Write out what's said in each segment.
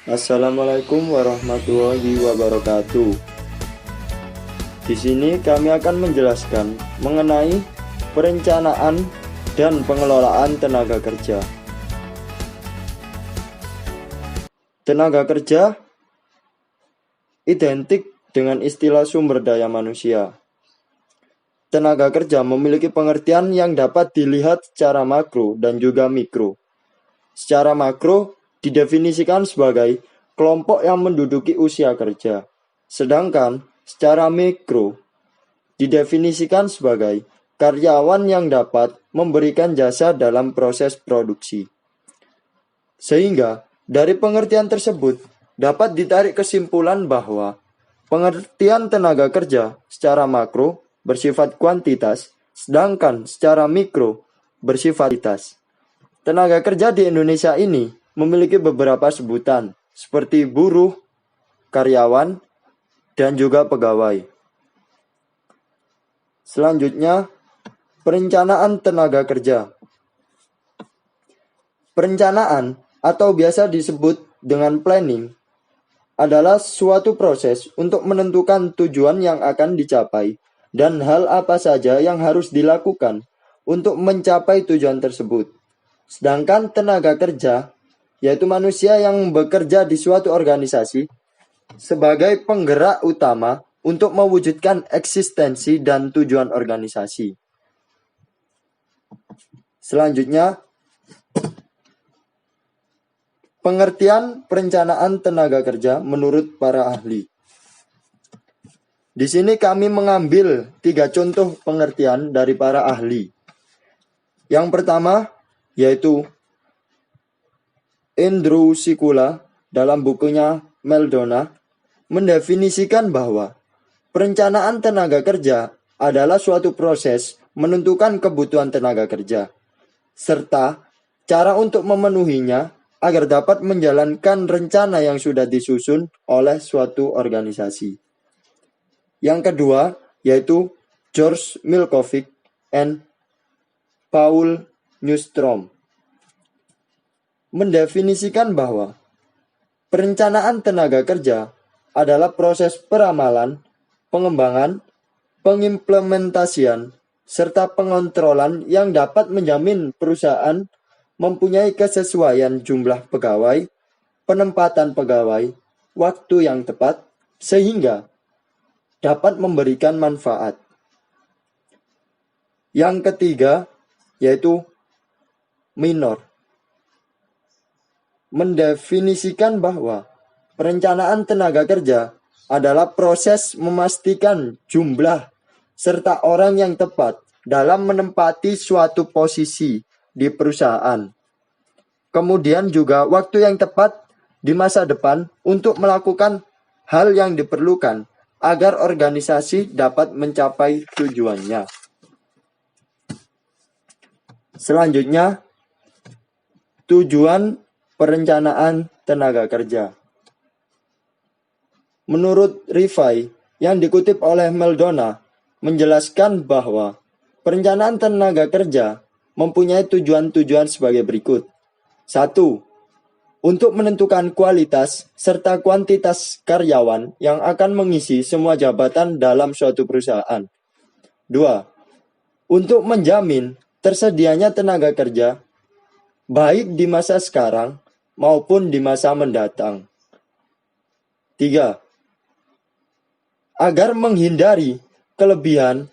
Assalamualaikum warahmatullahi wabarakatuh. Di sini kami akan menjelaskan mengenai perencanaan dan pengelolaan tenaga kerja. Tenaga kerja identik dengan istilah sumber daya manusia. Tenaga kerja memiliki pengertian yang dapat dilihat secara makro dan juga mikro. Secara makro didefinisikan sebagai kelompok yang menduduki usia kerja. Sedangkan secara mikro didefinisikan sebagai karyawan yang dapat memberikan jasa dalam proses produksi. Sehingga dari pengertian tersebut dapat ditarik kesimpulan bahwa pengertian tenaga kerja secara makro bersifat kuantitas, sedangkan secara mikro bersifat kualitas. Tenaga kerja di Indonesia ini memiliki beberapa sebutan, seperti buruh, karyawan, dan juga pegawai. Selanjutnya, perencanaan tenaga kerja. Perencanaan atau biasa disebut dengan planning adalah suatu proses untuk menentukan tujuan yang akan dicapai dan hal apa saja yang harus dilakukan untuk mencapai tujuan tersebut. Sedangkan tenaga kerja, yaitu manusia yang bekerja di suatu organisasi sebagai penggerak utama untuk mewujudkan eksistensi dan tujuan organisasi. Selanjutnya, pengertian perencanaan tenaga kerja menurut para ahli. Di sini kami mengambil 3 contoh pengertian dari para ahli. Yang pertama yaitu Andrew Sikula dalam bukunya Meldona mendefinisikan bahwa perencanaan tenaga kerja adalah suatu proses menentukan kebutuhan tenaga kerja, serta cara untuk memenuhinya agar dapat menjalankan rencana yang sudah disusun oleh suatu organisasi. Yang kedua yaitu George Milkovic and Paul Nystrom mendefinisikan bahwa perencanaan tenaga kerja adalah proses peramalan, pengembangan, pengimplementasian, serta pengontrolan yang dapat menjamin perusahaan mempunyai kesesuaian jumlah pegawai, penempatan pegawai, waktu yang tepat, sehingga dapat memberikan manfaat. Yang ketiga yaitu Minor mendefinisikan bahwa perencanaan tenaga kerja adalah proses memastikan jumlah serta orang yang tepat dalam menempati suatu posisi di perusahaan. Kemudian juga waktu yang tepat di masa depan untuk melakukan hal yang diperlukan agar organisasi dapat mencapai tujuannya. Selanjutnya, tujuan perencanaan tenaga kerja. Menurut Rifai yang dikutip oleh Meldona menjelaskan bahwa perencanaan tenaga kerja mempunyai tujuan-tujuan sebagai berikut. 1. Untuk menentukan kualitas serta kuantitas karyawan yang akan mengisi semua jabatan dalam suatu perusahaan. 2. Untuk menjamin tersedianya tenaga kerja baik di masa sekarang maupun di masa mendatang. 3. Agar menghindari kelebihan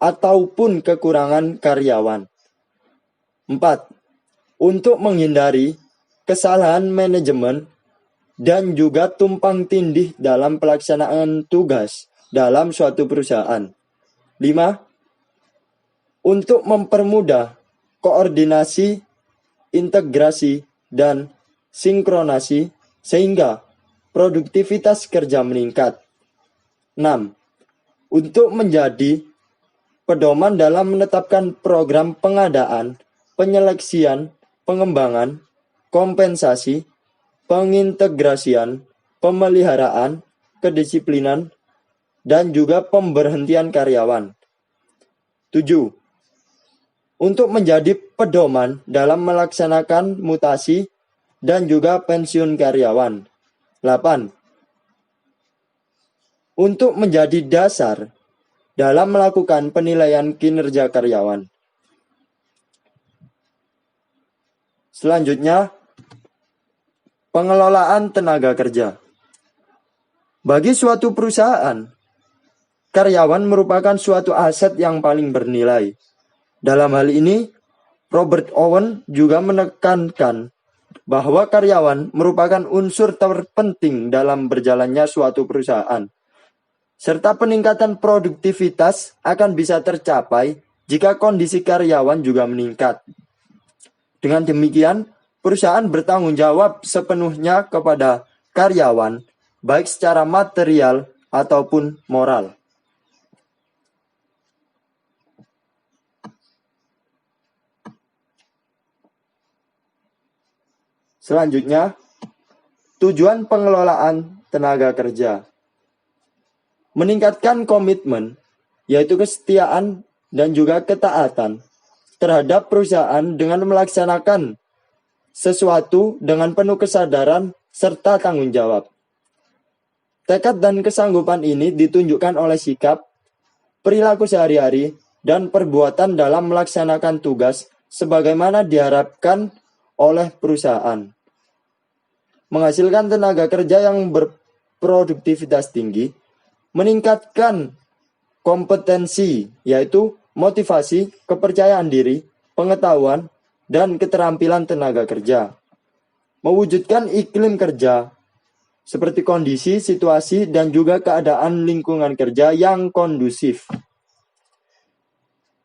ataupun kekurangan karyawan. 4. Untuk menghindari kesalahan manajemen dan juga tumpang tindih dalam pelaksanaan tugas dalam suatu perusahaan. 5. Untuk mempermudah koordinasi, integrasi, dan sinkronasi sehingga produktivitas kerja meningkat. 6. Untuk menjadi pedoman dalam menetapkan program pengadaan, penyeleksian, pengembangan, kompensasi, pengintegrasian, pemeliharaan, kedisiplinan, dan juga pemberhentian karyawan. 7. Untuk menjadi pedoman dalam melaksanakan mutasi dan juga pensiun karyawan. 8. Untuk menjadi dasar dalam melakukan penilaian kinerja karyawan. Selanjutnya, pengelolaan tenaga kerja. Bagi suatu perusahaan, karyawan merupakan suatu aset yang paling bernilai. Dalam hal ini, Robert Owen juga menekankan bahwa karyawan merupakan unsur terpenting dalam berjalannya suatu perusahaan, serta peningkatan produktivitas akan bisa tercapai jika kondisi karyawan juga meningkat. Dengan demikian, perusahaan bertanggung jawab sepenuhnya kepada karyawan, baik secara material ataupun moral. Selanjutnya, tujuan pengelolaan tenaga kerja. Meningkatkan komitmen, yaitu kesetiaan dan juga ketaatan terhadap perusahaan dengan melaksanakan sesuatu dengan penuh kesadaran serta tanggung jawab. Tekad dan kesanggupan ini ditunjukkan oleh sikap, perilaku sehari-hari, dan perbuatan dalam melaksanakan tugas sebagaimana diharapkan oleh perusahaan. Menghasilkan tenaga kerja yang berproduktivitas tinggi, meningkatkan kompetensi, yaitu motivasi, kepercayaan diri, pengetahuan, dan keterampilan tenaga kerja. Mewujudkan iklim kerja, seperti kondisi, situasi, dan juga keadaan lingkungan kerja yang kondusif.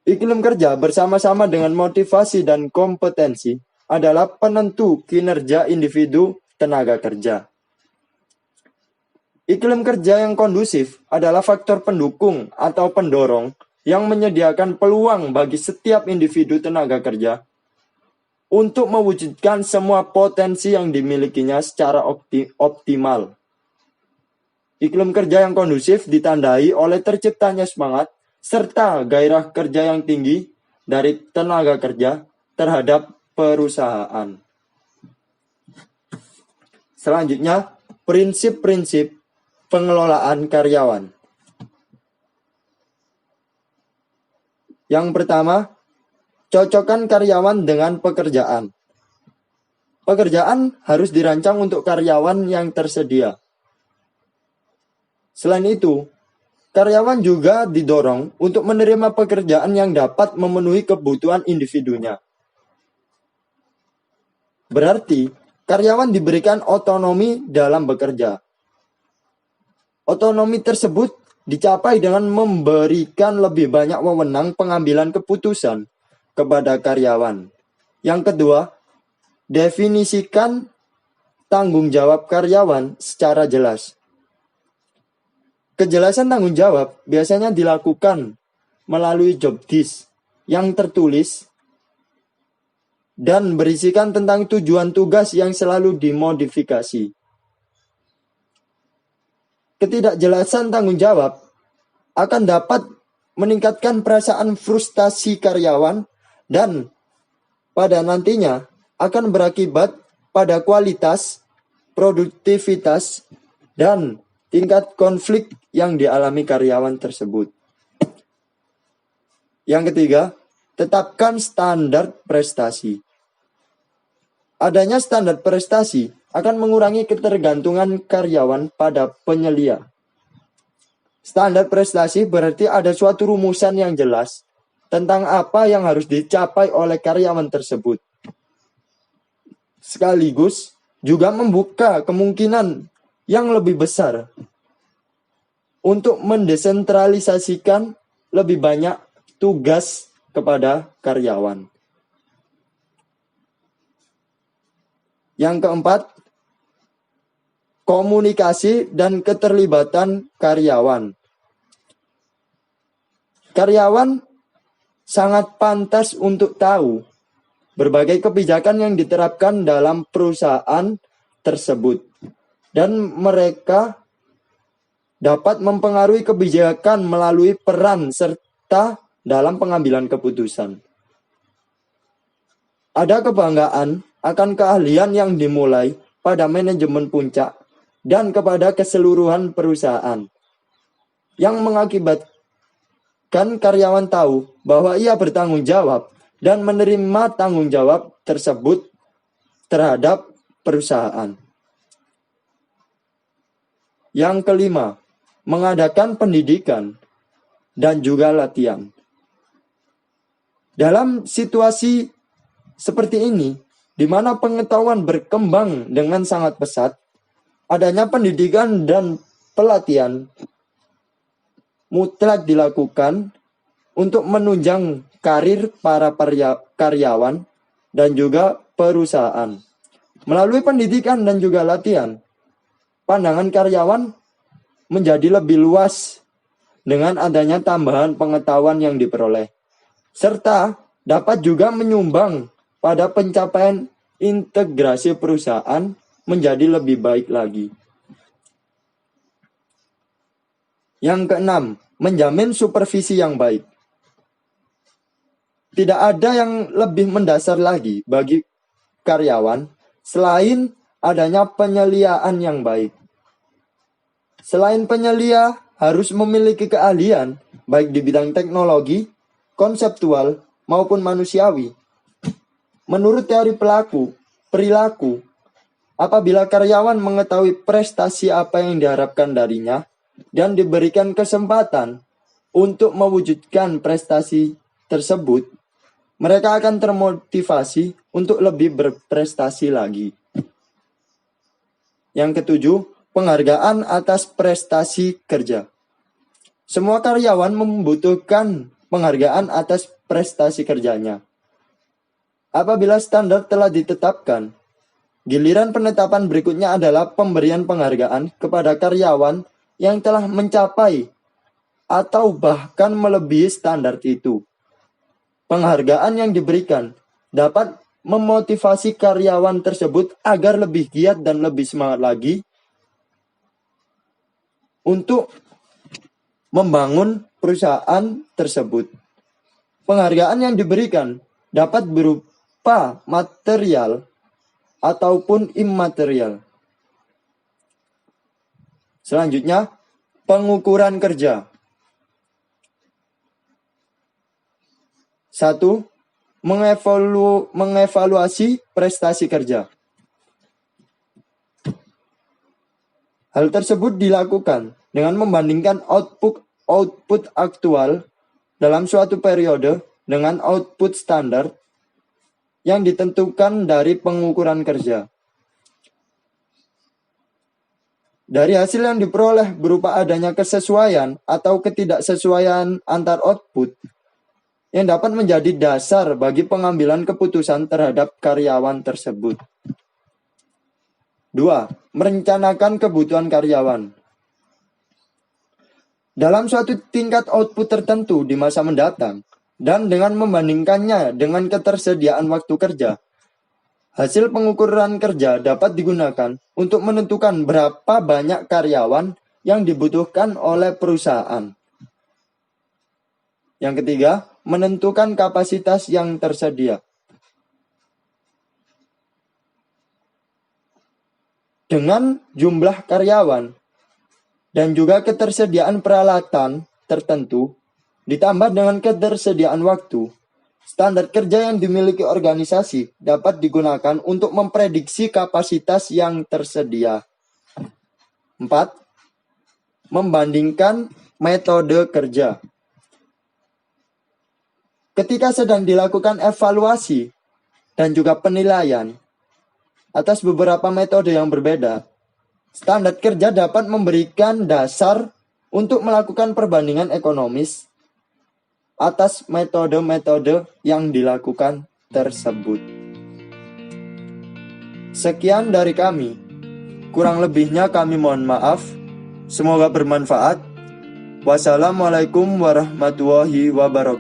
Iklim kerja bersama-sama dengan motivasi dan kompetensi adalah penentu kinerja individu tenaga kerja. Iklim kerja yang kondusif adalah faktor pendukung atau pendorong yang menyediakan peluang bagi setiap individu tenaga kerja untuk mewujudkan semua potensi yang dimilikinya secara optimal. Iklim kerja yang kondusif ditandai oleh terciptanya semangat serta gairah kerja yang tinggi dari tenaga kerja terhadap perusahaan. Selanjutnya, prinsip-prinsip pengelolaan karyawan. Yang pertama, cocokkan karyawan dengan pekerjaan. Pekerjaan harus dirancang untuk karyawan yang tersedia. Selain itu, karyawan juga didorong untuk menerima pekerjaan yang dapat memenuhi kebutuhan individunya. Berarti, karyawan diberikan otonomi dalam bekerja. Otonomi tersebut dicapai dengan memberikan lebih banyak wewenang pengambilan keputusan kepada karyawan. Yang kedua, definisikan tanggung jawab karyawan secara jelas. Kejelasan tanggung jawab biasanya dilakukan melalui job desk yang tertulis dan berisikan tentang tujuan tugas yang selalu dimodifikasi. Ketidakjelasan tanggung jawab akan dapat meningkatkan perasaan frustasi karyawan dan pada nantinya akan berakibat pada kualitas, produktivitas, dan tingkat konflik yang dialami karyawan tersebut. Yang ketiga, tetapkan standar prestasi. Adanya standar prestasi akan mengurangi ketergantungan karyawan pada penyelia. Standar prestasi berarti ada suatu rumusan yang jelas tentang apa yang harus dicapai oleh karyawan tersebut. Sekaligus juga membuka kemungkinan yang lebih besar untuk mendesentralisasikan lebih banyak tugas kepada karyawan. Yang keempat, komunikasi dan keterlibatan karyawan. Karyawan sangat pantas untuk tahu berbagai kebijakan yang diterapkan dalam perusahaan tersebut, dan mereka dapat mempengaruhi kebijakan melalui peran serta dalam pengambilan keputusan. Ada kebanggaan akan keahlian yang dimulai pada manajemen puncak dan kepada keseluruhan perusahaan, yang mengakibatkan karyawan tahu bahwa ia bertanggung jawab dan menerima tanggung jawab tersebut terhadap perusahaan. Yang kelima, mengadakan pendidikan dan juga latihan. Dalam situasi seperti ini, di mana pengetahuan berkembang dengan sangat pesat, adanya pendidikan dan pelatihan mutlak dilakukan untuk menunjang karir para karyawan dan juga perusahaan. Melalui pendidikan dan juga latihan, pandangan karyawan menjadi lebih luas dengan adanya tambahan pengetahuan yang diperoleh, serta dapat juga menyumbang pada pencapaian integrasi perusahaan menjadi lebih baik lagi. Yang keenam, menjamin supervisi yang baik. Tidak ada yang lebih mendasar lagi bagi karyawan selain adanya penyeliaan yang baik. Selain penyelia harus memiliki keahlian baik di bidang teknologi, konseptual, maupun manusiawi. Menurut teori perilaku, apabila karyawan mengetahui prestasi apa yang diharapkan darinya dan diberikan kesempatan untuk mewujudkan prestasi tersebut, mereka akan termotivasi untuk lebih berprestasi lagi. Yang ketujuh, penghargaan atas prestasi kerja. Semua karyawan membutuhkan penghargaan atas prestasi kerjanya. Apabila standar telah ditetapkan, giliran penetapan berikutnya adalah pemberian penghargaan kepada karyawan yang telah mencapai atau bahkan melebihi standar itu. Penghargaan yang diberikan dapat memotivasi karyawan tersebut agar lebih giat dan lebih semangat lagi untuk membangun perusahaan tersebut. Penghargaan yang diberikan dapat berupa material ataupun imaterial. Selanjutnya, pengukuran kerja. 1. Mengevaluasi prestasi kerja. Hal tersebut dilakukan dengan membandingkan output aktual dalam suatu periode dengan output standar yang ditentukan dari pengukuran kerja. Dari hasil yang diperoleh berupa adanya kesesuaian atau ketidaksesuaian antar output yang dapat menjadi dasar bagi pengambilan keputusan terhadap karyawan tersebut. 2. Merencanakan kebutuhan karyawan. Dalam suatu tingkat output tertentu di masa mendatang, dan dengan membandingkannya dengan ketersediaan waktu kerja, hasil pengukuran kerja dapat digunakan untuk menentukan berapa banyak karyawan yang dibutuhkan oleh perusahaan. Yang ketiga, menentukan kapasitas yang tersedia. Dengan jumlah karyawan dan juga ketersediaan peralatan tertentu, ditambah dengan ketersediaan waktu, standar kerja yang dimiliki organisasi dapat digunakan untuk memprediksi kapasitas yang tersedia. 4. Membandingkan metode kerja. Ketika sedang dilakukan evaluasi dan juga penilaian atas beberapa metode yang berbeda, standar kerja dapat memberikan dasar untuk melakukan perbandingan ekonomis atas metode-metode yang dilakukan tersebut. Sekian dari kami. Kurang lebihnya kami mohon maaf. Semoga bermanfaat. Wassalamualaikum warahmatullahi wabarakatuh.